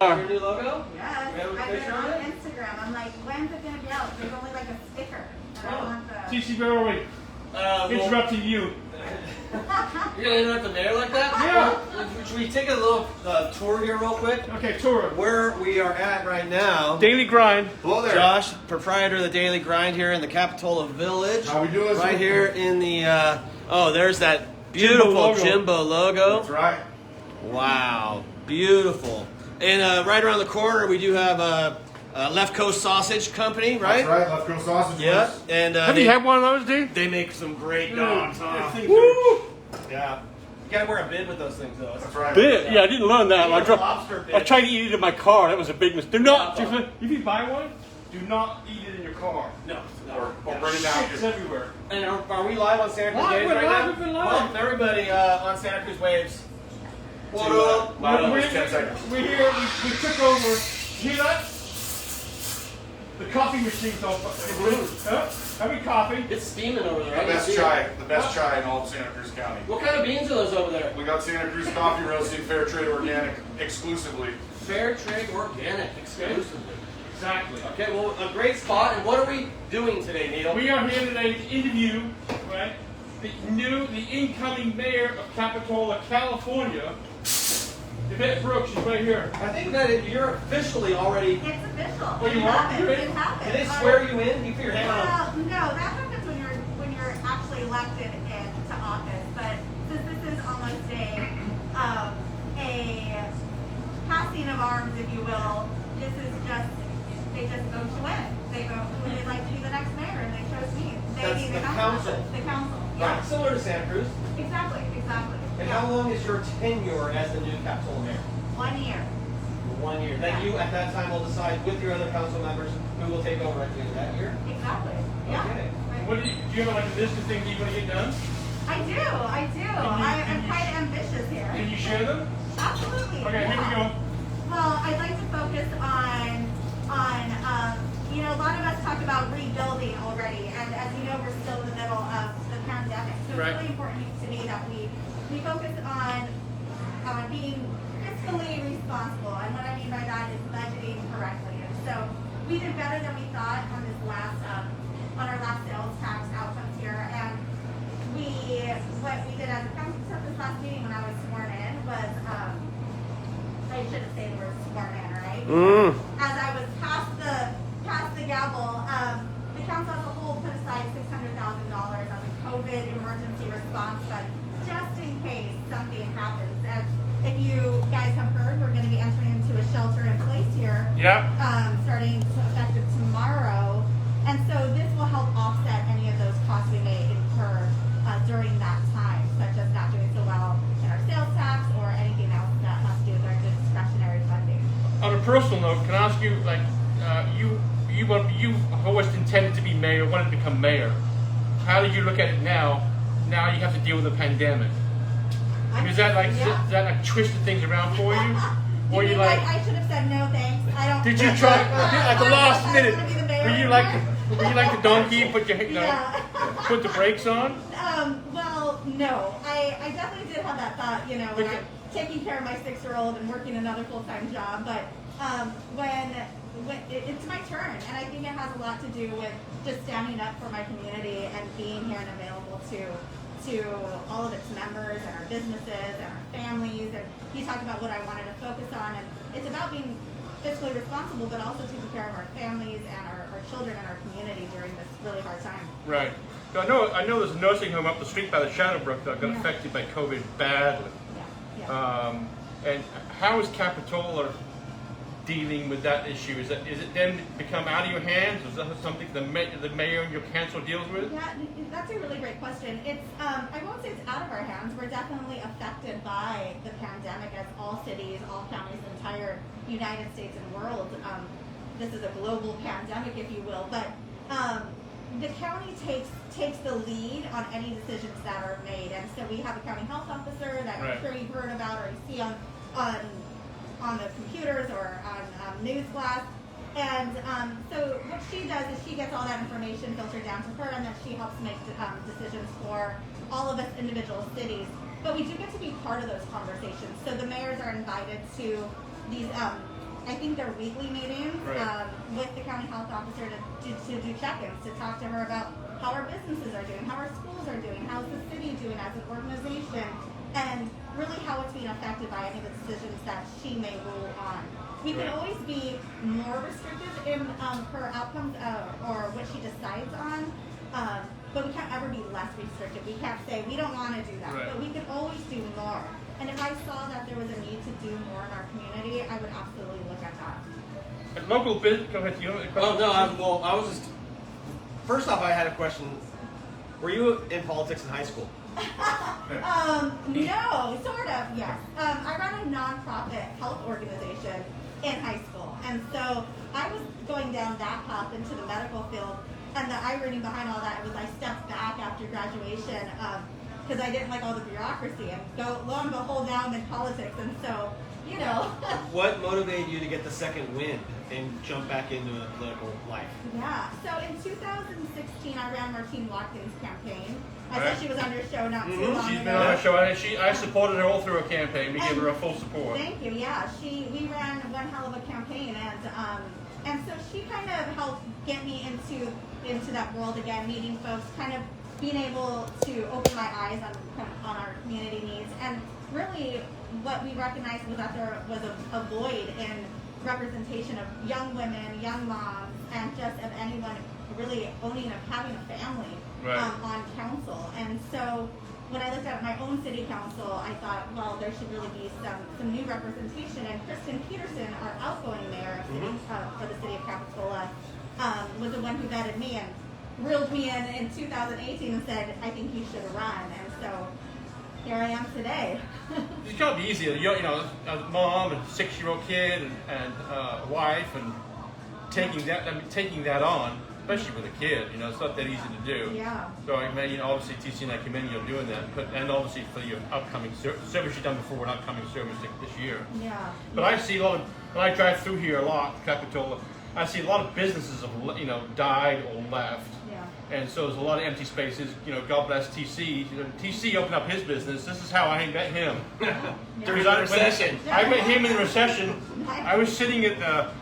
Your new logo? Yes. We have a I've picture been of on it? Instagram. I'm like, when's it going to be out? There's only like a sticker. And I want the... CC, where are we? Interrupting you. You're going to interrupt the mayor like that? Yeah. Should we take a little tour here real quick? Okay, tour. Where we are at right now. Daily Grind. Hello there. Josh, proprietor of the Daily Grind here in the Capitola Village. How we doing? Right here in the, there's that beautiful Jimbo logo. That's right. Wow, beautiful. And right around the corner, we do have a Left Coast Sausage Company, right? That's right, Left Coast Sausage. Yeah. And Have you had one of those, dude? They make some great dogs, huh? Woo! Yeah. You gotta wear a bid with those things, though. That's right. Bit? Yeah, I didn't learn that. You need a lobster bit. I tried to eat it in my car. That was a big mistake. Do not, if you buy one, do not eat it in your car. No. Or bring it down. It's everywhere. And are we live on Santa Cruz Live, Waves we're right live, now? we've been live. Welcome everybody on Santa Cruz Waves. What To, up? live on We're those 10 seconds. here. We took over. Hear that? The coffee machine's all having coffee. It's steaming over there. The I can best see chai, it. the best chai in all of Santa Cruz County. What kind of beans are those over there? We got Santa Cruz coffee roasted, fair trade organic, exclusively. Fair trade organic exclusively. Exactly. Okay, well, a great spot. And what are we doing today, Neil? We are here today to interview, right, the incoming mayor of Capitola, California, Yvette Brooks. She's right here. I think that you're officially already. It's official. Oh, you It are? happened. You're in? It happened. Did they swear you in? You put your hand on Well, no, that happens when you're actually elected into office. But since this is almost a passing of arms, if you will, this is just they just vote to win. They vote who they'd like to be the next mayor, and they chose me. They That's being the council. The council. Right, Yeah. similar to Santa Cruz. Exactly. And Yeah. how long is your tenure as the new Capitola mayor? 1 year. 1 year. Then you, at that time, will decide with your other council members who will take over at the end of that year. Exactly. Yeah. Okay. Right. What do you have like a list of things you want to get done? I do. I'm quite ambitious here. Can you share them? Absolutely. Okay, here we go. Well, I'd like to focus on a lot of us talk about rebuilding already, and as you know, we're still in the middle of the pandemic. So Right. it's really important to me that we focus on being fiscally responsible, and what I mean by that is budgeting correctly. And so we did better than we thought on this last on our last sales tax outcomes here, and what we did as a council at this last meeting when I was sworn in was I shouldn't say the word sworn in, right? As I was passed the gavel, the council as a whole put aside $600,000 as a COVID emergency response fund, just in case something happens. As if you guys have heard, we're going to be entering into a shelter in place here. Yeah. Starting effective tomorrow, and so this will help offset any of those costs we may incur during that time, such as not doing so well in our sales tax or anything else that has to do with our discretionary funding. On a personal note, can I ask you, like, you always intended to be mayor, wanted to become mayor. How do you look at it now? Now you have to deal with the pandemic. Is that like twisted things around for you? Or you like? I should have said no, thanks. I don't. Did you try at the last minute? I wanna be the mayor Were you like the donkey and put your put the brakes on? Well, no. I definitely did have that thought, when I'm taking care of my 6-year-old and working another full-time job. But when it's my turn, and I think it has a lot to do with just standing up for my community and being here and available to all of its members and our businesses and our families. And he talked about what I wanted to focus on, and it's about being fiscally responsible, but also taking care of our families and our children and our community during this really hard time. Right. So I know there's a nursing home up the street by the Shadowbrook that got affected by COVID badly. Yeah. And how is Capitola dealing with that issue? Is it then become out of your hands? Is that something the mayor and your council deals with? Yeah, that's a really great question. It's I won't say it's out of our hands. We're definitely affected by the pandemic, as all cities, all counties, the entire United States and world. This is a global pandemic, if you will, but the county takes the lead on any decisions that are made, and so we have a county health officer that I'm sure you've heard about or you see on the computers or on Newsflash. And so what she does is she gets all that information filtered down to her, and then she helps make decisions for all of us individual cities. But we do get to be part of those conversations. So the mayors are invited to these I think they're weekly meetings Right. with the county health officer to do check-ins, to talk to her about how our businesses are doing, how our schools are doing, how's the city doing as an organization, and really how it's being affected by any of the decisions that she may rule on. We can Right. always be more restrictive in her outcomes or what she decides on, but we can't ever be less restrictive. We can't say we don't want to do that, Right. but we can always do more. And if I saw that there was a need to do more in our community, I would absolutely look at that. And local business. Go ahead. You know, Oh no, I was just. First off, I had a question. Were you in politics in high school? No, sort of, yes. I ran a nonprofit health organization in high school, and so I was going down that path into the medical field. And the irony behind all that was I stepped back after graduation because I didn't like all the bureaucracy. And lo and behold, now I'm in politics, and so, you know. What motivated you to get the second wind and jump back into the political life? Yeah. So in 2016, I ran Martine Watkins' campaign. I Right. saw she was on your show not too Mhm. long she's ago. been on my show. I supported her all through her campaign. We gave her a full support. Thank you. Yeah, we ran one hell of a campaign, and so she kind of helped get me into that world again, meeting folks, kind of being able to open my eyes on our community needs, and really what we recognized was that there was a void in representation of young women, young moms, and just of anyone really having a family Right. on council. And so when I looked at my own city council, I thought, well, there should really be some new representation. And Kristen Peterson, our outgoing mayor for the city of Capitola, was the one who vetted me and reeled me in 2018 and said, I think you should run. And so here I am today. It's got to be easier. You know, a mom and 6-year-old kid and a wife, and taking that on, especially with a kid. You know, it's not that easy to do. Yeah. So I mean, obviously, TC and I commend you on doing that, and obviously for your upcoming service you've done before, and upcoming service this year. Yeah. But I see a lot of, when I drive through here a lot, Capitola, I see a lot of businesses have, you know, died or left. Yeah. And so there's a lot of empty spaces. You know, God bless TC. You know, TC opened up his business. This is how I met him. During the recession. I met him in the recession. I was sitting at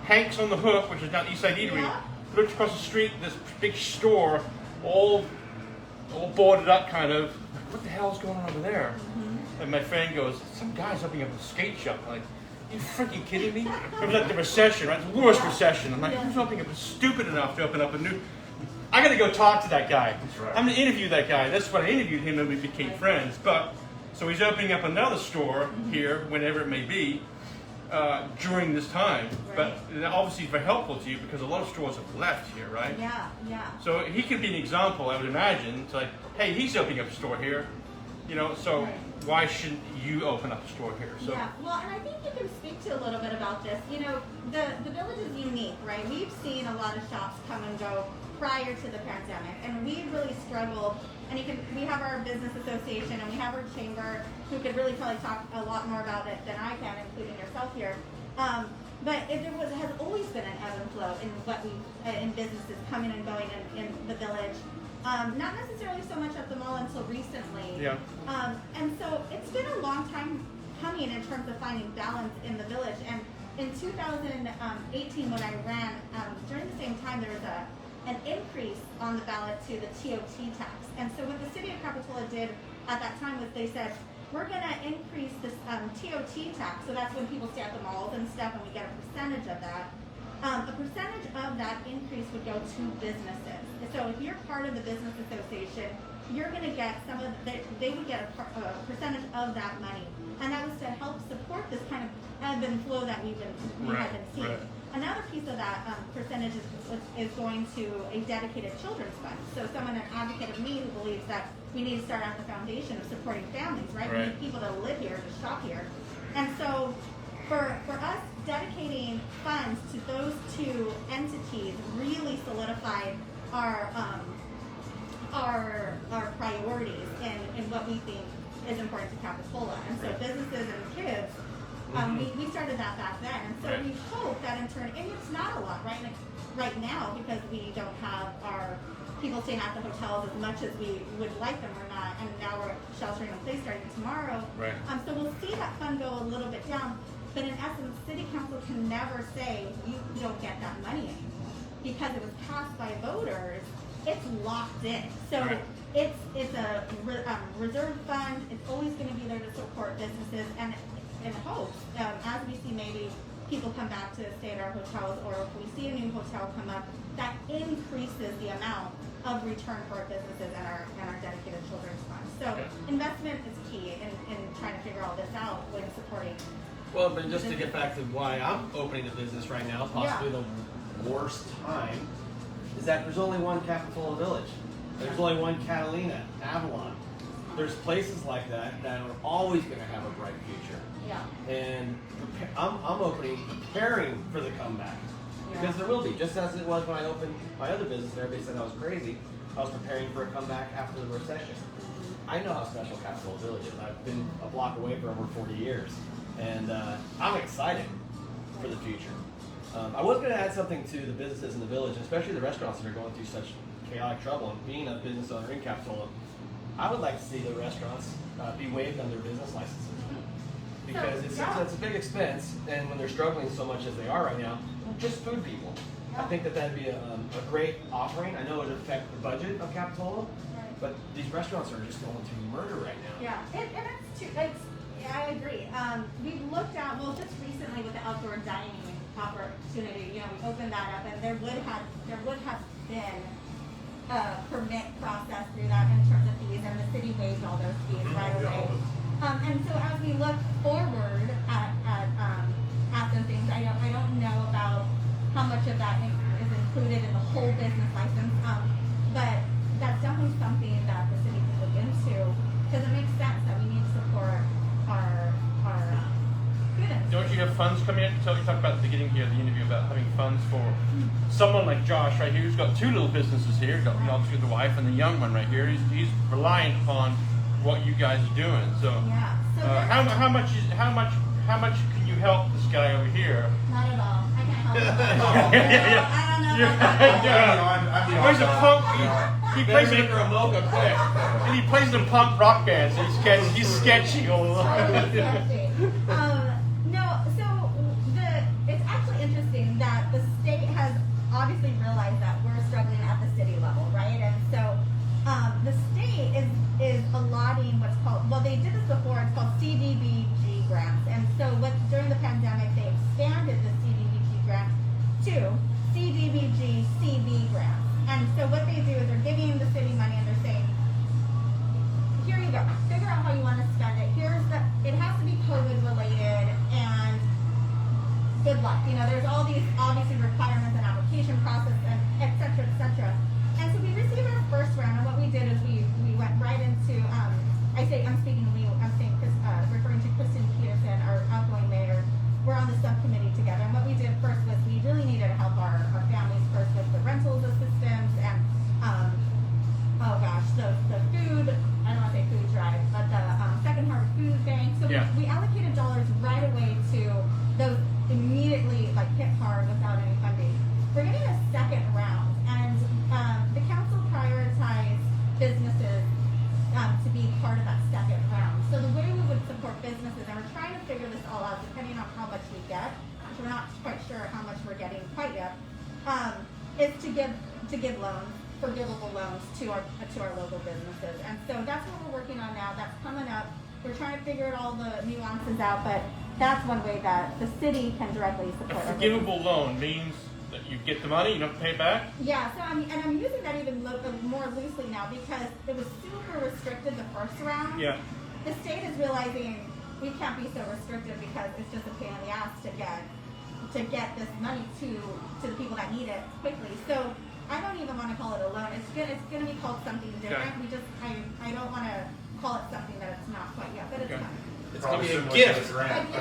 Hank's on the Hook, which is down East Side Eatery. Yeah. Looked across the street, this big store, all boarded up, kind of. What the hell's going on over there? And my friend goes, some guy's opening up a skate shop. I'm like, you freaking kidding me? It was like the recession, right? The worst recession. I'm like, who's opening up, stupid enough to open up a new? I got to go talk to that guy. That's right. I'm going to interview that guy. That's when I interviewed him and we became friends. But so he's opening up another store here, whenever it may be, during this time. But obviously, it's very helpful to you because a lot of stores have left here, right? Yeah. Yeah. So he could be an example, I would imagine. It's like, hey, he's opening up a store here, you know. So Right. why shouldn't you open up a store here? So Yeah, well, and I think you can speak to a little bit about this. You know, the village is unique, right? We've seen a lot of shops come and go prior to the pandemic, and we really struggled. And we have our business association and we have our chamber, who could really probably talk a lot more about it than I can, including yourself here. But has always been an ebb and flow in businesses coming and going in the village. Not necessarily so much at the mall until recently. yeah, And so it's been a long time coming in terms of finding balance in the village. And in 2018, when I ran, during the same time, there was an increase on the ballot to the TOT tax. And so what the city of Capitola did at that time was they said, we're going to increase this TOT tax. So that's when people stay at the malls and stuff, and we get a percentage of that. A percentage of that increase would go to businesses. So if you're part of the business association, you're going to get they would get a percentage of that money. And that was to help support this kind of ebb and flow that we have been seeing. Right. Another piece of that percentage is going to a dedicated children's fund. So someone, an advocate of me, who believes that we need to start at the foundation of supporting families, right? We need people to live here, to shop here. And so for us, dedicating funds to those two entities really solidified our priorities in what we think is important to Capitola. And so businesses and kids, we started that back then. And so we hope that in turn, and it's not a lot right now because we don't have our people staying at the hotels as much as we would like them or not. And now we're sheltering in place starting tomorrow. Right. So we'll see that fund go a little bit down. But in essence, city council can never say you don't get that money anymore because it was passed by voters. It's locked in. So Right. it's a reserve fund. It's always going to be there to support businesses and in hopes as we see maybe people come back to stay at our hotels, or if we see a new hotel come up, that increases the amount of return for our businesses and our dedicated children's funds. So Okay. investment is key in trying to figure all this out when supporting. Well, but just to get back to why I'm opening a business right now, possibly the worst time, is that there's only one Capitola Village. There's only one Catalina, Avalon. There's places like that that are always going to have a bright future. Yeah. And I'm preparing for the comeback. Because there will be, just as it was when I opened my other business and everybody said I was crazy. I was preparing for a comeback after the recession. I know how special Capitola Village is. I've been a block away for over 40 years. And I'm excited for the future. I was going to add something to the businesses in the village, especially the restaurants that are going through such chaotic trouble. And being a business owner in Capitola, I would like to see the restaurants be waived on their business licenses. Because it's a big expense, and when they're struggling so much as they are right now, just food people. I think that'd be a great offering. I know it would affect the budget of Capitola, but these restaurants are just going through murder right now. Yeah, and it's true. I agree. We've looked at, well, just recently with the outdoor dining opportunity, we opened that up, and there would have been a permit process through that in terms of fees, and the city waived all those fees right away. And so as we look forward at those things, I don't know about how much of that is included in the whole business license, but that's definitely something that the city can look into, because it makes sense that we need to support our students. Don't you have funds coming in? So you talked about at the beginning here, the interview, about having funds for someone like Josh right here, who's got two little businesses here. He's got obviously the wife and the young one right here. He's reliant upon what you guys are doing. So, Yeah. So how much can you help this guy over here? not at all. I can't help it. Yeah. I don't know about that. He's a punk. He plays Better make her a mocha quick. and he plays in punk rock bands. So he's sketchy all along. No, so it's actually interesting that the state has obviously realized that we're struggling at the city level, right? And so the state is allotting what's called, well, they did this before, it's called Cdbg Grants. And so during the pandemic, they expanded the Cdbg Grants to Cdbg CB Grants. And so what they do is they're giving the city money and they're saying, here you go, figure out how you want to spend it. It has to be COVID related and good luck. There's all these obviously requirements and application process and et cetera, et cetera. And so we received our first round, and what we did is we went right into, referring to Kristen Peterson, our outgoing mayor. We're on the subcommittee together, and what we did first was we really needed to help our families first with the rentals assistance and, the food, I don't want to say food drive, but the Second Harvest Food Bank. So we allocated dollars right away to those immediately hit hard without any funding. We're getting a second round, and the council prioritized businesses to be part of that second round. So the way we would support businesses, and we're trying to figure this all out depending on how much we get, which we're not quite sure how much we're getting quite yet, is to give loans, forgivable loans to our local businesses. And so that's what we're working on now. That's coming up. We're trying to figure all the nuances out, but that's one way that the city can directly support A our forgivable loan means that you get the money, you don't have to pay it back? Yeah, so I'm using that even more loosely now because it was super restricted the first round. Yeah. The state is realizing we can't be so restrictive because it's just a pain in the ass to get this money to the people that need it quickly. So I don't even want to call it a loan. It's gonna be called something different. Okay. I don't want to call it something that it's not quite yet, but it's Okay. coming. It's going to be a Similar gift. to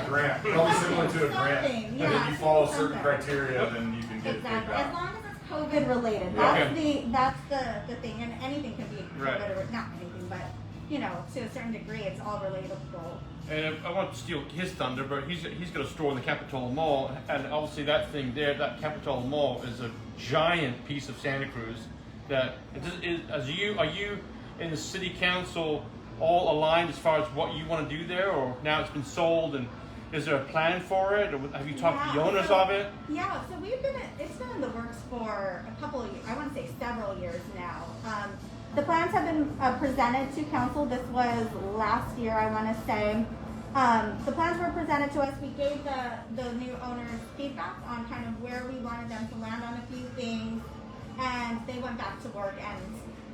a grant. Probably similar to a grant. Something, And yeah, then you follow certain something. criteria, then you can get it paid Exactly. As back. long as it's COVID related. Yeah. That's the thing. And anything can be Right. COVID or not anything, but to a certain degree it's all relatable. And I won't steal his thunder, but he's got a store in the Capitola Mall, and obviously that thing there, that Capitola Mall, is a giant piece of Santa Cruz. That are you in the city council all aligned as far as what you want to do there, or now it's been sold and Is there a plan for it? Or have you talked to the Yeah, owners so- of it? Yeah, so it's been in the works for a couple of years, I want to say several years now. The plans have been presented to council. This was last year, I want to say. The plans were presented to us. We gave the new owners feedback on kind of where we wanted them to land on a few things, and they went back to work, and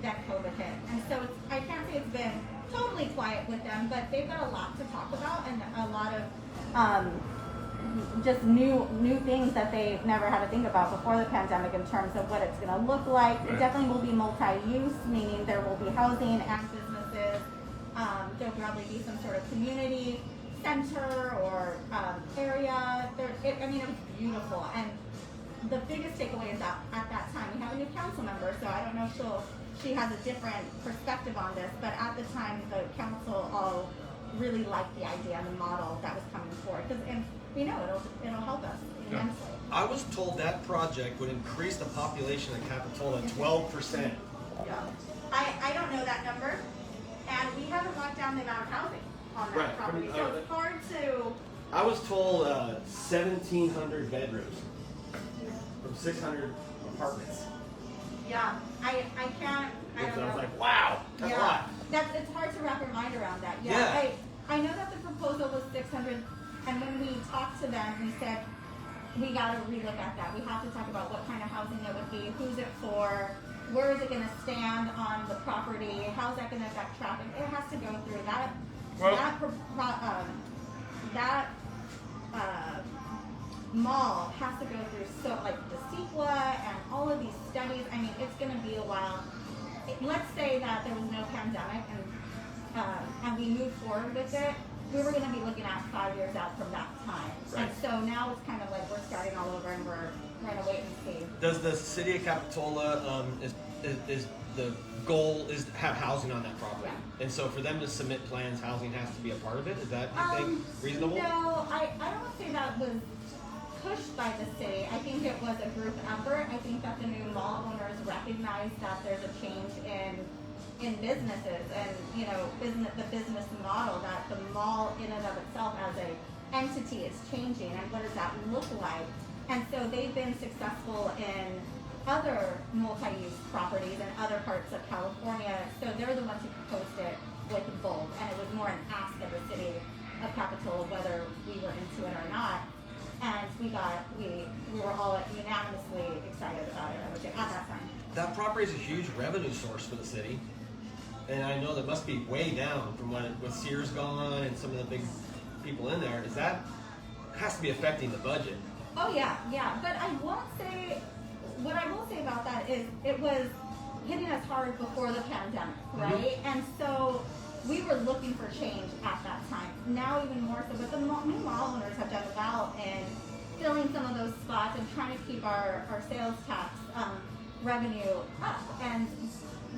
then COVID hit. And so I can't say it's been totally quiet with them, but they've got a lot to talk about and a lot of just new things that they've never had to think about before the pandemic in terms of what it's going to look like. It definitely will be multi-use, meaning there will be housing and businesses. There'll probably be some sort of community center or area. It was beautiful. And the biggest takeaway is that at that time we have a new council member, so I don't know if she has a different perspective on this, but at the time the council all really liked the idea and the model that was coming forward, and we know it'll help us immensely. I was told that project would increase the population of Capitola 12%. Yeah. I don't know that number, and we haven't locked down the amount of housing on that Right. property, so it's hard to. I was told 1,700 bedrooms from 600 apartments. Yeah, I can't. I don't So I was know. like, wow, that's a lot. It's hard to wrap your mind around that. Yeah. I know that the proposal was 600, and when we talked to them, we said we got to relook at that. We have to talk about what kind of housing it would be, who's it for, where is it going to stand on the property, how's that going to affect traffic. It has to go through that. Mall has to go through the CEQA and all of these studies. I mean, it's going to be a while. Let's say that there was no pandemic and we moved forward with it, we were going to be looking at 5 years out from that time. Right. And so now it's kind of like we're starting all over and we're going to wait and see. Does the city of Capitola is the goal is to have housing on that property? Yeah. And so for them to submit plans, housing has to be a part of it. Is that you think reasonable? No, I don't say that was pushed by the city. I think it was a group effort. I think that the new mall owners recognized that there's a change in businesses and the business model, that the mall in and of itself as a entity is changing, and what does that look like? And so they've been successful in other multi-use properties in other parts of California. So they're the ones who proposed it with Bulb, and it was more an ask of the city of Capitola whether we were into it or not. And we were all unanimously excited about it, I would say, at that time. That property is a huge revenue source for the city. And I know that must be way down from with Sears gone and some of the big people in there. Has to be affecting the budget. Oh yeah. But what I will say about that is it was hitting us hard before the pandemic, right? Mm-hmm. And so we were looking for change at that time. Now even more so, but the new mall owners have done well in filling some of those spots and trying to keep our sales tax revenue up. And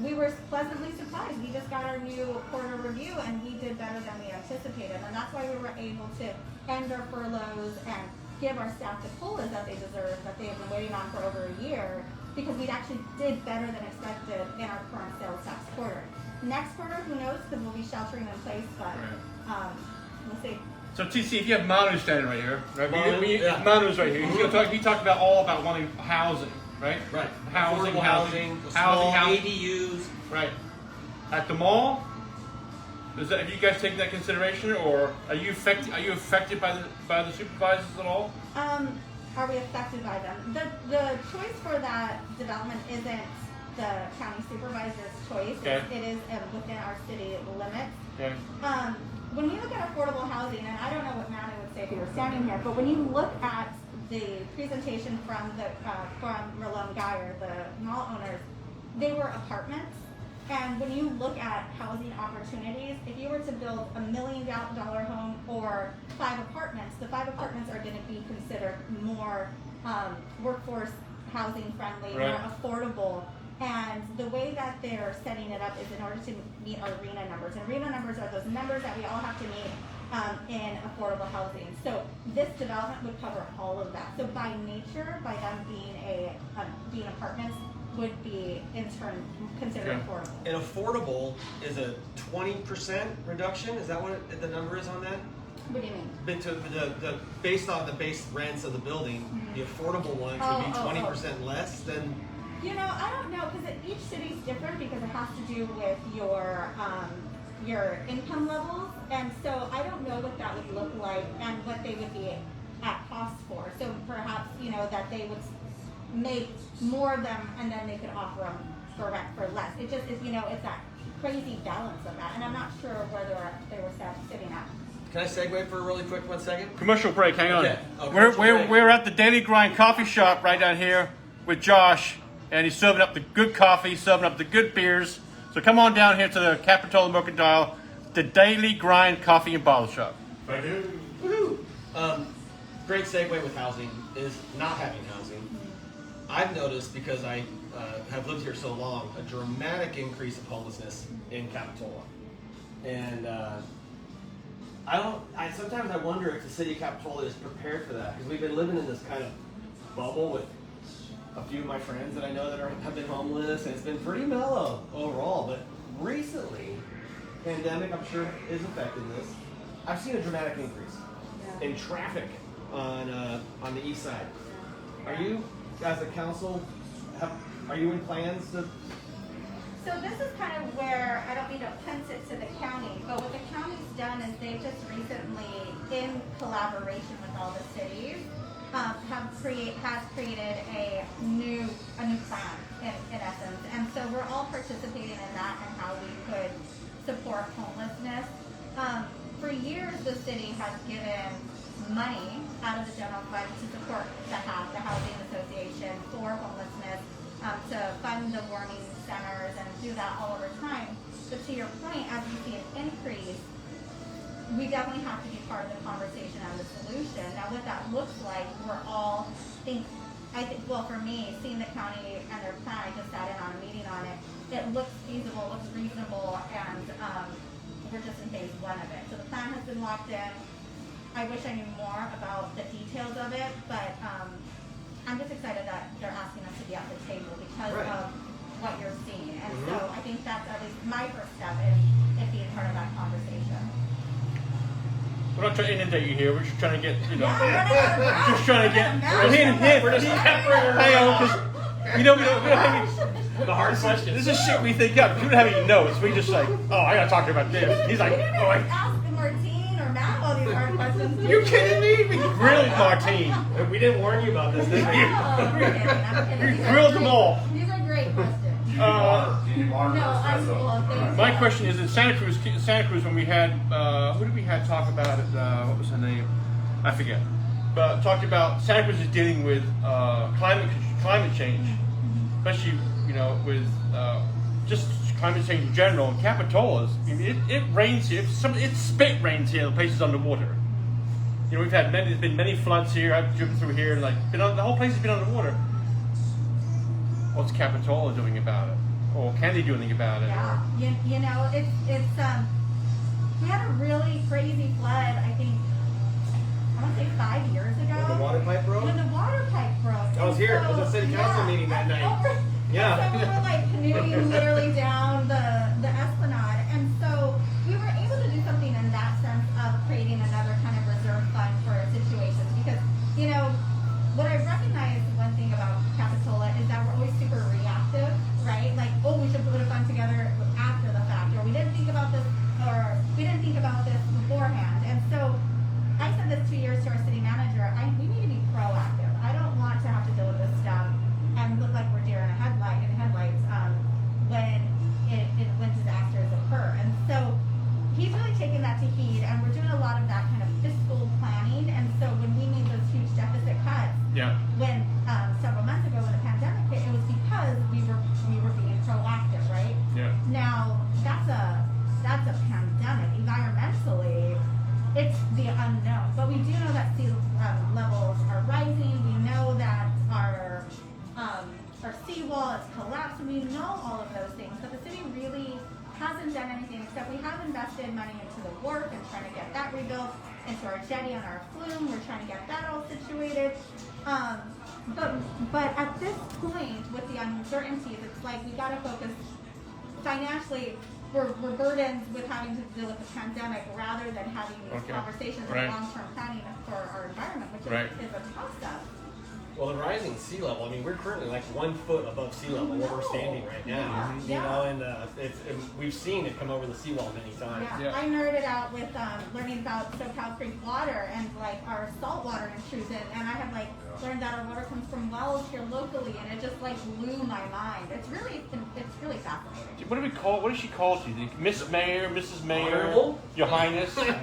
we were pleasantly surprised. We just got our new quarter review and we did better than we anticipated. And that's why we were able to end our furloughs and give our staff the COLAs that they deserve, that they've been waiting on for over a year, because we actually did better than expected in our current sales tax quarter. Next quarter, who knows, because we'll be sheltering in place, but we'll see. So TC, if you have Manu standing right here, right? Yeah. Manu's right here. He's gonna talk. He talked about all about wanting housing, right? Right. Housing, Affordable housing, small housing. ADUs. Right. At the mall, have you guys taken that consideration, or are you affected by the supervisors at all? Are we affected by them? The choice for that development isn't the county supervisor's choice. Okay. It is within our city limits. Okay. When you look at affordable housing, and I don't know what Manny would say if he were standing here, but when you look at the presentation from Ramon Geyer, the mall owners, they were apartments. And when you look at housing opportunities, if you were to build $1 million home or 5 apartments, the 5 apartments are going to be considered more workforce housing friendly, right, more affordable. And the way that they're setting it up is in order to meet our RENA numbers. And RENA numbers are those numbers that we all have to meet in affordable housing. So this development would cover all of that. So by nature, by them being apartments, would be in turn considered affordable. And affordable is a 20% reduction. Is that what the number is on that? What do you mean? Based on the base rents of the building, the affordable one could be 20% less than. You know, I don't know, because each city's different because it has to do with your income levels, and so I don't know what that would look like and what they would be at cost for. So perhaps, you know, that they would make more of them and then they could offer them for rent for less. It just is, you know, it's that crazy balance of that, and I'm not sure where they were sitting at. Can I segue for a really quick 1 second? Commercial break, hang on. Okay. Oh, commercial break. We're at the Daily Grind coffee shop right down here with Josh, and he's serving up the good coffee, serving up the good beers. So come on down here to the Capitola Mercantile, the Daily Grind Coffee and Bottle Shop. Thank you. Woohoo! Great segue with housing is not having housing. I've noticed, because I have lived here so long, a dramatic increase of homelessness in Capitola. And sometimes I wonder if the city of Capitola is prepared for that, because we've been living in this kind of bubble with a few of my friends that I know that have been homeless, and it's been pretty mellow overall. But recently, pandemic, I'm sure, is affecting this. I've seen a dramatic increase in traffic on the east side. Are you, as a council, are you in plans to? So this is kind of where, I don't mean to fence it to the county, but what the county's done is they've just recently, in collaboration with all the cities, has created a new plan in essence, and so we're all participating in that and how we could support homelessness. For years, the city has given money out of the general fund to support the housing association for homelessness, to fund the warming centers and do that all over time. But to your point, as we see an increase, we definitely have to be part of the conversation and the solution. Now, what that looks like, well, for me, seeing the county and their plan, I just sat in on a meeting on it. It looks feasible, looks reasonable, and we're just in phase 1 of it. So the plan has been locked in. I wish I knew more about the details of it, but I'm just excited that they're asking us to be at the table because of what you're seeing. And so I think that's at least my first step in being part of that conversation. We're not trying to inundate you here. We're just trying to get, you know, Yeah, just trying to get. We're just peppering. Hang on, because we don't have The hard question. This is shit we think up. We don't have any notes. We just like, oh, I gotta talk to you about this. He's like, you didn't oh, ask Martine or Matt all these hard questions. you kidding me? We grilled Martine. We didn't warn you about this, did we? I'm kidding. We grilled them all. These are great questions. Do you need water? No, I'm cool. Thanks. My question is in Santa Cruz when we had, who did we have talk about it? What was her name? I forget. But talked about Santa Cruz is dealing with climate change, especially, you know, with just climate change in general. And Capitola's, I mean, it rains here. It spit rains here. The place is underwater. You know, there's been many floods here. I've driven through here, and the whole place has been underwater. What's Capitola doing about it? Or can they do anything about it? Yeah, you know, it's we had a really crazy flood, I think, I want to say 5 years ago. When the water pipe broke? When the water pipe broke. I was here. It was a city council meeting that night. Yeah. So we were like canoeing literally down the esplanade, and so we were able to do something in that sense of creating another kind of reserve fund for situations, because, you know, what I recognize, one thing about Capitola is that we're always super reactive, right? Like, oh, we should put a fund together after the fact, or we didn't think about this beforehand. And so I said this 2 years to our city manager, we need to be proactive. I don't want to have to deal with this stuff and look like we're deer in headlights when disasters occur. And so he's really taken that to heed, and we're doing a lot of that kind of fiscal planning. And so when we made those huge deficit cuts, when several months ago when the pandemic hit, it was because we were being proactive, right? Yeah. Now that's a pandemic. Environmentally, it's the unknown, but we do know that sea levels are rising. We know that our seawall is collapsing. We know all of those things, but the city really hasn't done anything except we have invested money into the wharf and trying to get that rebuilt, into our jetty and our flume. We're trying to get that all situated. But at this point, with the uncertainties, it's like we got to focus financially we're burdened with having to deal with the pandemic rather than having these conversations and long-term planning for our environment, which is a toss-up. Well, the rising sea level, I mean, we're currently like 1 foot above sea level where we're standing right now. You know, and we've seen it come over the seawall many times. Yeah. I nerded out with learning about SoCal Creek water and like our saltwater intrusion, and I had like learned that our water comes from wells here locally, and it just like blew my mind. It's really fascinating. What do we call? What does she call you? Miss Mayor, Mrs. Mayor, Honorable? Your Highness, the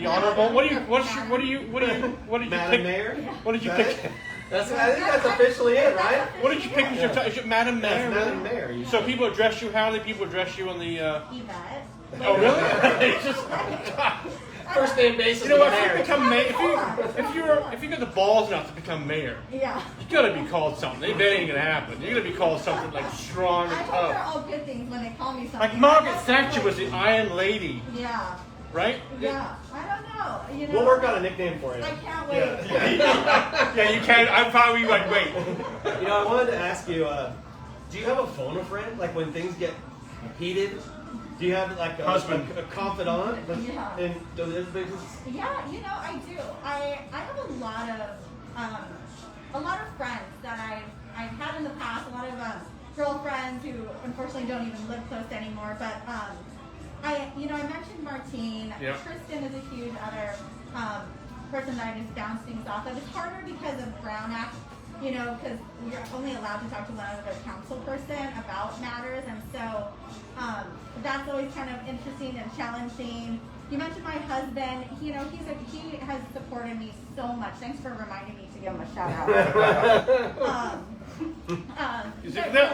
Honorable. What do you Madam pick? Mayor? What did you pick? I think that's officially it, right? What did you pick as your title? Is it Madam Mayor? That's Madam Mayor. So people address you, how many people address you on the... Yvette. Oh, really? It's just... First name basis. You know what? If you become mayor, if you get the balls enough to become mayor, you gotta be called something. That ain't gonna happen. You're gonna be called something like strong and I hope tough. they're all good things when they call me something. Like Margaret Thatcher was the Iron Lady. Yeah. Right? Yeah. I don't know. You know. We'll work on a nickname for you. I can't wait. Yeah, you can. I'm probably like, wait. You know, I wanted to ask you, do you have a phone friend? Like when things get heated, do you have like a confidant in this business? Yeah, you know, I do. I have a lot of friends that I've had in the past. A lot of girlfriends who unfortunately don't even live close anymore. But I mentioned Martine. Yep. Kristen is a huge other person that I just bounce things off of. It's harder because of Brown Act, you know, because you're only allowed to talk to one other council person about matters, and so that's always kind of interesting and challenging. You mentioned my husband. You know, he has supported me so much. Thanks for reminding me to give him a shout out. Well,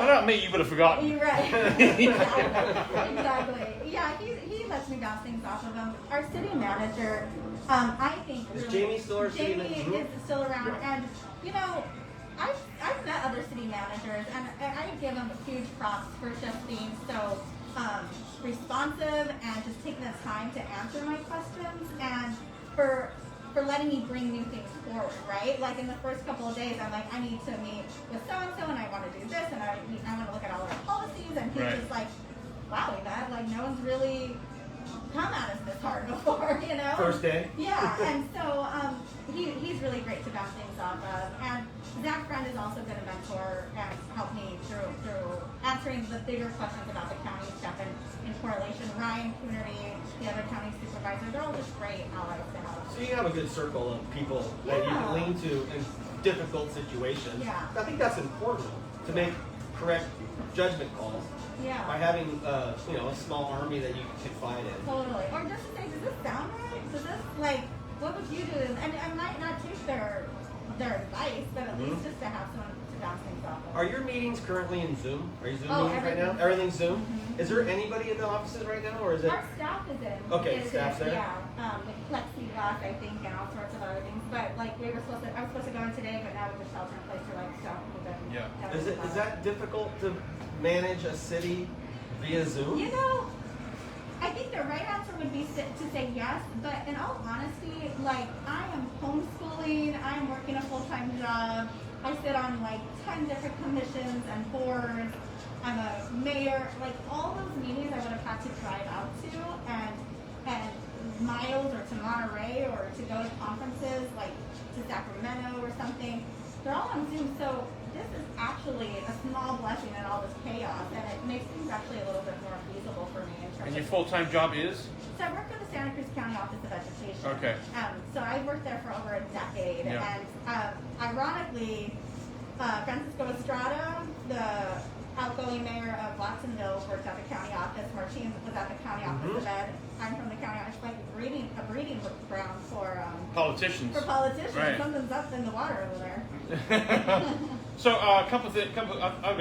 not me. You would have forgotten. You're right. Exactly. Yeah, he lets me bounce things off of him. Our city manager, I think. Is Jamie still our city manager? Jamie is still around, and you know, I've met other city managers, and I give them huge props for just being so responsive and just taking the time to answer my questions, and for letting me bring new things forward, right? Like in the first couple of days, I'm like, I need to meet with so-and-so, and I want to do this, and I want to look at all our policies, and he's just like, wow, Yvette, like no one's really come at us this hard before, you know? First day? Yeah, and so he's really great to bounce things off of. And Zach Friend has also been a mentor and helped me through answering the bigger questions about the county stuff and in correlation. Ryan Coonerty, the other county supervisor, they're all just great allies to help. So you have a good circle of people that you can lean to in difficult situations. Yeah. I think that's important to make correct judgment calls. Yeah. By having a small army that you can confide in. Totally. Or just to say, does this sound right? Does this, like, what would you do? And I might not take their advice, but at least just to have someone to bounce things off of. Are your meetings currently in Zoom? Are you Zoom meetings right now? Everything's Everything's Zoom? Mm-hmm. Is there anybody in the offices right now, or is it? Our staff is in. Okay, staff's there? Yeah, with plexiglass, I think, and all sorts of other things. But like I was supposed to go in today, but now with the shelter in place, we're like, don't move it. Yeah. Is that difficult to manage a city via Zoom? You know, I think the right answer would be to say yes, but in all honesty, like I am homeschooling, I'm working a full-time job, I sit on like 10 different commissions and boards, I'm a mayor, like all those meetings I would have had to drive out to and miles or to Monterey or to go to conferences like to Sacramento or something, they're all on Zoom, so this is actually a small blessing in all this chaos, and it makes things actually a little bit more feasible for me in terms And your of... full-time job is? So I work for the Santa Cruz County Office of Education. Okay. So I worked there for over a decade, and ironically, Francisco Estrada, the outgoing mayor of Watsonville, worked at the county office. Martine was at the county office of Ed. I'm from the county office. It's like a breeding ground for Politicians. Right. Something's up in the water over there. So I've got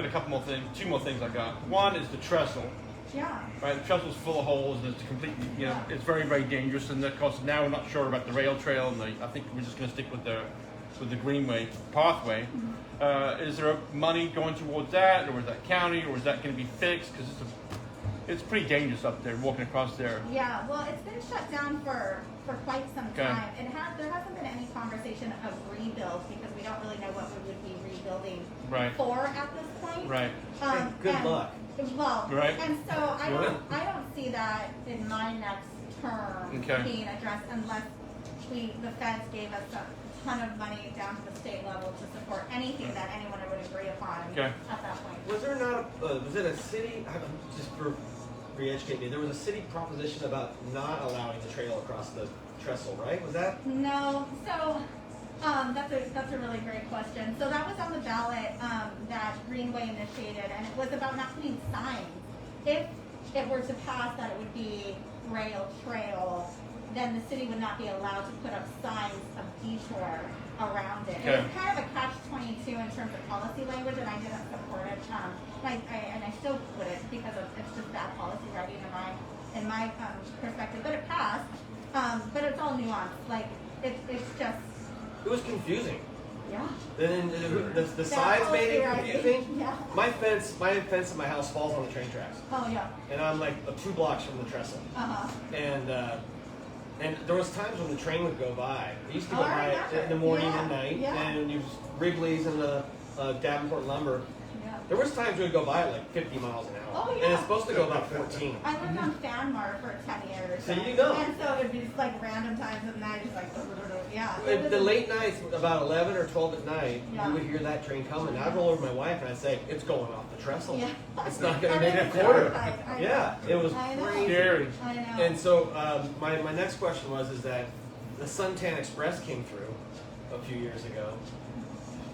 a couple more things, 2 more things I got. One is the trestle. Yeah. Right, the trestle's full of holes, and it's completely, it's very, very dangerous. And of course, now we're not sure about the rail trail, and I think we're just going to stick with the greenway pathway. Is there money going towards that, or is that county, or is that going to be fixed? Because it's pretty dangerous up there, walking across there. Yeah, well, it's been shut down for quite some time. There hasn't been any conversation of rebuild because we don't really know what we would be rebuilding for at this point. personally. Right. Good and- luck. Well, Right. and so I Really? don't see that in my next term Okay. being addressed unless the feds gave us a ton of money down to the state level to support anything that anyone would agree upon Okay. at that point. Was there not was it a city, just for re-educate me, there was a city proposition about not allowing the trail across the trestle, right? Was that? No, so that's a really great question. So that was on the ballot that Greenway initiated, and it was about not putting signs. If it were to pass that it would be rail trail, then the city would not be allowed to put up signs of detour around it. Okay. It was kind of a catch-22 in terms of policy language, and I didn't support it. And I still wouldn't because it's just bad policy writing in my perspective. But it passed. But it's all nuanced. Like it's just. It was confusing. Yeah. Then the That sides made it policy confusing. Yeah. My fence at my house falls on the train tracks, Oh yeah. and I'm like 2 blocks from the trestle. And there was times when the train would go by. It used to go Oh, I by remember. in the morning Yeah, and night, yeah. and it was Wrigley's and the Davenport Lumber. Yeah. There was times it would go by at like 50 miles an hour, Oh, and yeah. it's supposed to go about 14. I lived on Fanmar for 10 years. So you know. And so it'd be just like random times at night, just like, yeah. The late nights, about 11 or 12 at night, Yeah. we would hear that train coming. I'd roll over to my wife and I'd say, "It's going off the trestle. Yeah. It's not going to make I a was quarter." terrified. I know. Yeah, it was I know. crazy. Scary. I know. And so my next question is that the Suntan Express came through a few years ago,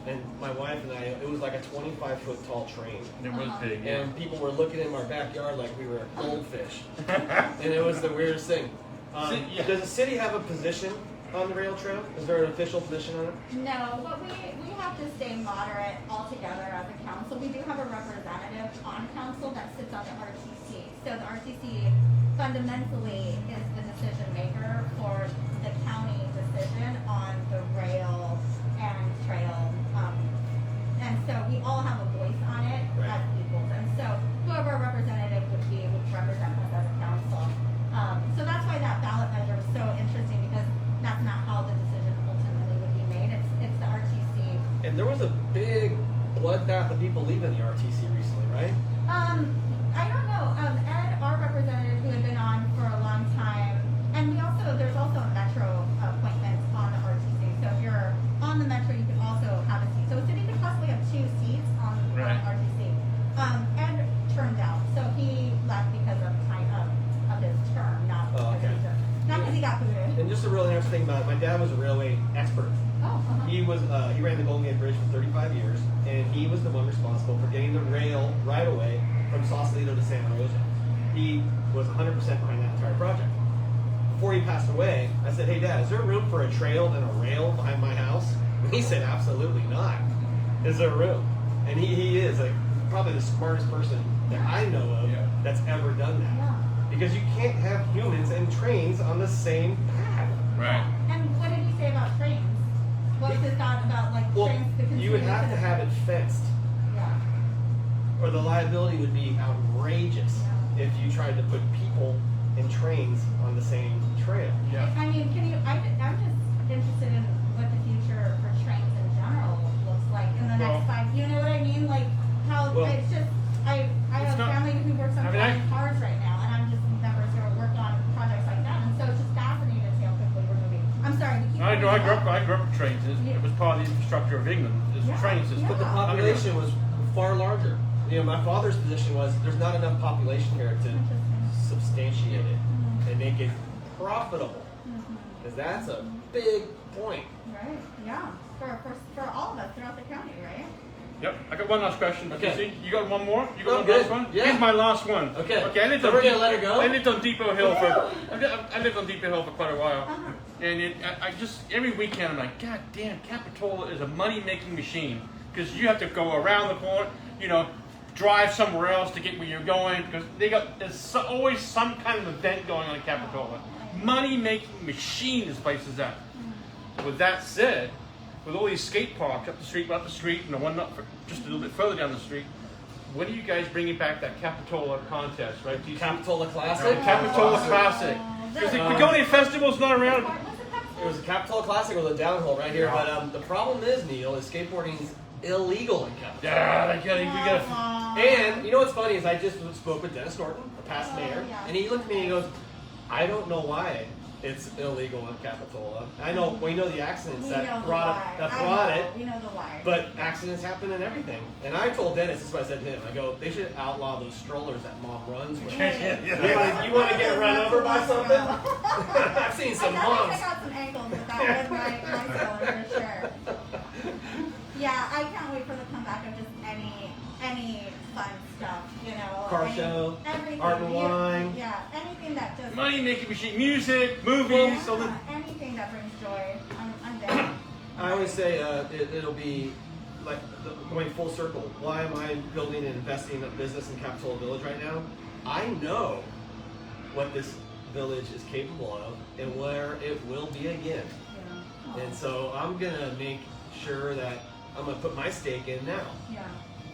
and my wife and I, it was like a 25-foot tall train. It was big. Yeah. And people were looking in our backyard like we were goldfish. And it was the weirdest thing. Yeah. Does the city have a position on the rail trail? Is there an official position on it? No, but we have to stay moderate altogether as a council. We do have a representative on council that sits on the RTC. So the RTC fundamentally is the decision maker for the county decision on the rail and trail. And so we all have a voice on it Right. as equals. And so whoever our representative would be would represent us as a council. So that's why that ballot measure was so interesting because that's not how the decision ultimately would be made. It's the RTC. And there was a big bloodbath of people leaving the RTC recently, right? I don't know. Ed, our representative, who had been on for a long time, and there's also a metro appointment on the RTC. So if you're on the metro, you can also have a seat. So a city could possibly have 2 seats on Right. RTC. Ed turned out, so he left because of his term, not Oh, because okay. not because he got booted. And just a really interesting thing about it, my dad was a railway expert. Oh, He ran the Golden Gate Bridge for 35 years, and he was the one responsible for getting the rail right away from Sausalito to Santa Rosa. He was 100% behind that entire project. Before he passed away, I said, "Hey Dad, is there room for a trail and a rail behind my house?" And he said, "Absolutely not. Is there room?" And he is like probably the smartest person that I know of Yeah. that's ever done that. Yeah. Because you can't have humans and trains on the same path. Right. And what did he say about trains? What's his thought about Well, trains? The you would have to consumer- have it fenced, Yeah. or the liability would be outrageous if you tried to put people and trains on the same trail. Yeah. I mean, I'm just interested in what the future for trains in general looks like in the Well- next 5. You know what I mean? Like how Well, it's just. I it's have a not- family who works on I mean, I- flying cars right now, and I'm just members who are working on projects like that, and so it's just fascinating to see how quickly we're moving. I'm sorry. We keep I grew moving up. I grew up with trains. It was part of the infrastructure of England. Is Yeah, the train system. But the Yeah. population was far larger. You know, my father's position was there's not enough population here to Interesting. substantiate it Mhm. and make it profitable. Mhm. Because that's a big point. Right. Yeah. For all of us throughout the county, right? Yep. I got one last question. Okay. See, you got one more? You got I'm one good. last one? Yeah. Here's my last one. Okay. Okay. I lived So on we're gonna Deep- let her go? I lived on Depot Hill for. Woo! I lived on Depot Hill for quite a while, Uh-huh. and I just every weekend I'm like, God damn, Capitola is a money-making machine because you have to go around the corner, drive somewhere else to get where you're going because there's always some kind of event going on in Capitola. Money-making machine this place is at. With that said, with all these skate parks up the street, and the one just a little bit further down the street, when are you guys bringing back that Capitola contest, right? Do you see- Capitola Classic? Capitola Classic. Because the Begonia Festival's not around. What's the It was a Capitola Classic with a downhill right here, Yeah. but the problem is, Neil, is skateboarding's illegal in Capitola. Yeah, we got. And you know what's funny is I just spoke with Dennis Norton, the past mayor, yeah. and he looked at me and he goes, "I don't know why it's illegal in Capitola. I know we know the accidents that brought it, We know the why. but accidents happen and everything." And I told Dennis, this is what I said to him. I go, "They should outlaw those strollers that mom runs with. You want to get run over by something?" I've seen some moms. I got some ankles with that with my stroller for sure. Yeah, I can't wait for the comeback of just any fun stuff, you know. Car show, everything, art and wine. Yeah, anything that just Money making machine, music, movies. yeah, anything that brings joy. I'm down. I always say it'll be like going full circle. Why am I building and investing in a business in Capitola Village right now? I know what this village is capable of and where it will be again. Yeah. And so I'm gonna make sure that I'm gonna put my stake in now Yeah.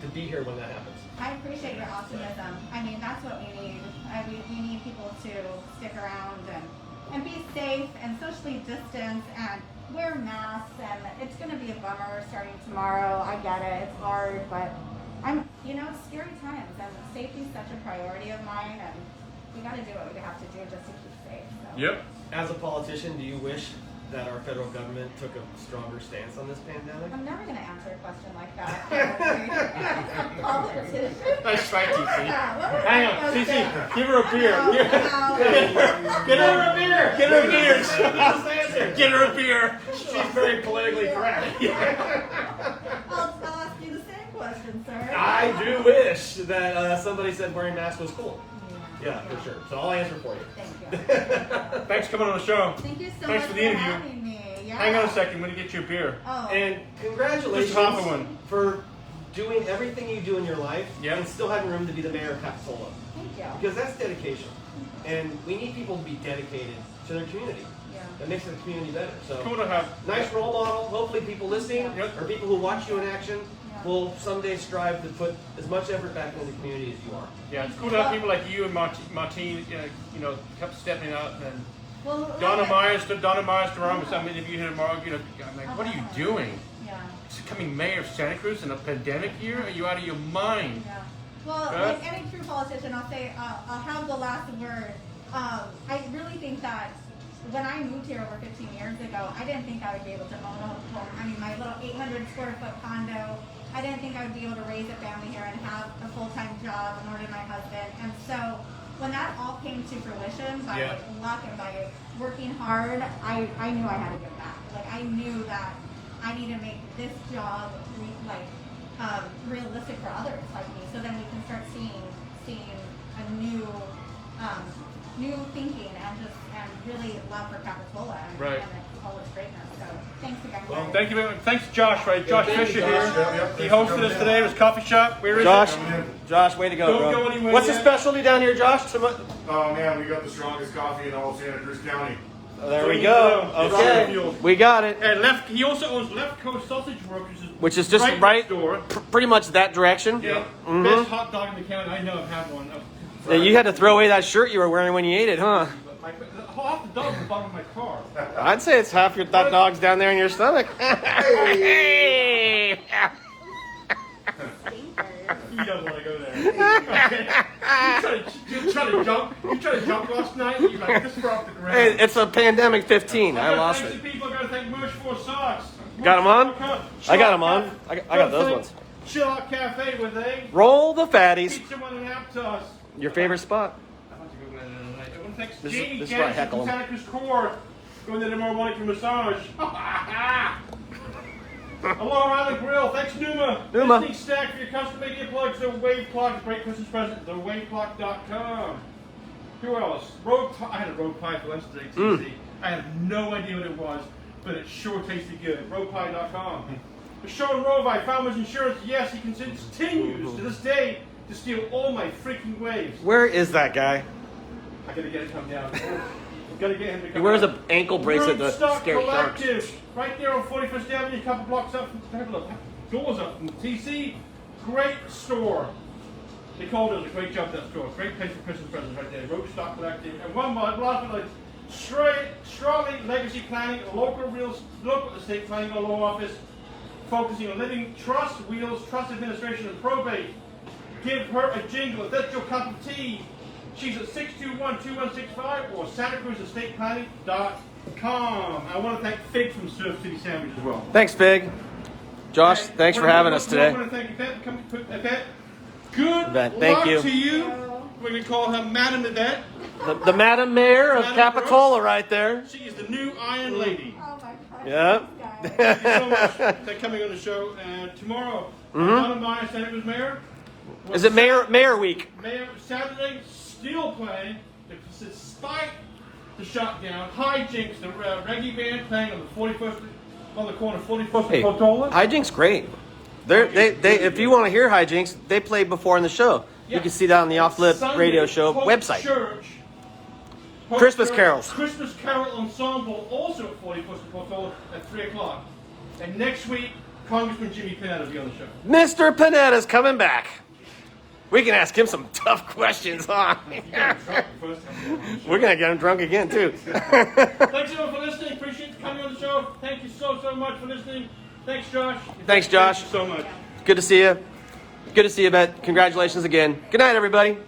to be here when that happens. I appreciate your optimism. I mean, that's what we need. We need people to stick around and be safe and socially distance and wear masks. And it's going to be a bummer starting tomorrow. I get it. It's hard, but it's scary times and safety is such a priority of mine. And we got to do what we have to do just to keep safe. So. Yep. As a politician, do you wish that our federal government took a stronger stance on this pandemic? I'm never going to answer a question like that. Politician. Nice try, TC. Yeah, Hang on, TC, give her a beer. No. Get her a beer. Get her a beer. Answer. Get her a beer. She's very politically correct. I'll ask you the same question, sir. I do wish that somebody said wearing masks was cool. Yeah, for sure. So I'll answer for you. Thank you. Thanks for coming on the show. Thank you so Thanks much for the interview. having me. Yeah. Hang on a second, I'm going to get you a beer. Oh. And congratulations Just hop in one. for doing everything you do in your life Yep. and still having room to be the mayor of Capitola. Thank you. Because that's dedication. And we need people to be dedicated to their community. Yeah. That makes the community better. So Cool to have. nice role model. Hopefully people listening Yep. or people who watch you in action Yeah. will someday strive to put as much effort back into the community as you are. Yeah, it's cool to have people like you and Martine, kept stepping up. And Well, Donna Myers, Durham, I'm interviewing her tomorrow. I'm like, what are you doing? Yeah. Becoming mayor of Santa Cruz in a pandemic year? Are you out of your mind? Yeah. Well, Right? like any true politician, I'll say I'll have the last word. I really think that when I moved here over 15 years ago, I didn't think I would be able to own a home. I mean, my little 800 square foot condo, I didn't think I would be able to raise a family here and have a full-time job, nor did my husband. And so when that all came to fruition by luck and by working hard, I knew I had to give back. Like I knew that I need to make this job realistic for others like me, so then we can start seeing a new thinking and really love for Capitola and, Right. and all its greatness. So thanks again. Well, guys. thank you very much. Thanks, Josh. Right, Josh thank you, Fisher Josh. here. He hosted us today at his coffee shop. Where is Josh, it? Josh, way to go, Don't bro. go anywhere What's the yet. specialty down here, Josh? Oh man, we got the strongest coffee in all of Santa Cruz County. There we Three go. Field. Okay, we got it. And he also owns Left Coast Sausage Works, Which is just right, next door. pretty much that direction. Yeah. Mhm. Best hot dog in the county. I know I've had one. Yeah, you had to throw away that shirt you were wearing when you ate it, huh? Half the dog in the bottom of my car. I'd say it's half your hot dogs down there in your stomach. Hey! You don't want to go there. You tried to jump last night. You're like, this far off the ground. Hey, it's a pandemic 15. I lost Thanks it. to people. I got to thank Merch for Socks. Got 'em on? I got 'em on. I got those ones. Chill Out Cafe with a Roll the fatties. pizza with an Aptos. Your favorite spot. I want to go there tonight. I want to thank This is- Jamie this is where I Cash heckle from 'em. Santa Cruz Court. Going there tomorrow morning for massage. Long Island Grill. Thanks, Numa. Numa. Listening stack for your custom media plugs. The Wave Clock, great Christmas present. TheWaveClock.com. Who else? I had a road pie for lunch today, TC. I have no idea what it was, but it sure tasted good. Roadpie.com. Sean Rovi, Farmers Insurance. Yes, he continues to this day to steal all my freaking waves. Where is that guy? I gotta get him to come down. Gotta get him to come He wears down. an ankle bracelet to Rootstock scare sharks. Collective, right there on 41st Avenue, a couple blocks up from doors up from TC. Great store. Nicole does a great job at that store. Great place for Christmas presents right there. Rootstock Collective. And one more, last but not least, Strawley Legacy Planning, local estate planning law office. focusing on living trust, wills, trust administration, and probate. Give her a jingle. If that's your cup of tea, she's at 621-2165 or SantaCruzEstatePlanning.com. I want to thank Fig from Surf City Sandwich as well. Thanks, Fig. Josh, thanks for having us today. I want to thank Yvette for coming. Yvette, good Yvette, thank luck you. to you. We're going to call her Madam Yvette. The Madam Mayor of Madam Capitola right there. She is the new Iron Lady. Oh my gosh. Yeah. Guys. Thank you so much for coming on the show. Tomorrow, Donna Meyer, Santa Cruz Mayor. Is it Mayor Week? Mayor Saturday, still playing, despite the shutdown. Hijinks, the reggae band playing on the 41st, on the corner, 41st Hey, and Capitola. Hijinks great. They if you want to hear Hijinks, they played before in the show. You can see that on the Off Lip Sunday, Radio Show Hope website. Church, Hope Christmas Church, carols. Christmas Carol Ensemble, also at 41st and Capitola at 3 o'clock. And next week, Congressman Jimmy Panetta will be on the show. Mr. Panetta's coming back. We can ask him some tough questions, huh? We're going to get him drunk again, too. Thanks everyone for listening. Appreciate you coming on the show. Thank you so much for listening. Thanks, Josh. Thanks, Josh. Thank you so much. Good to see you. Good to see you, Bet. Congratulations again. Good night, everybody.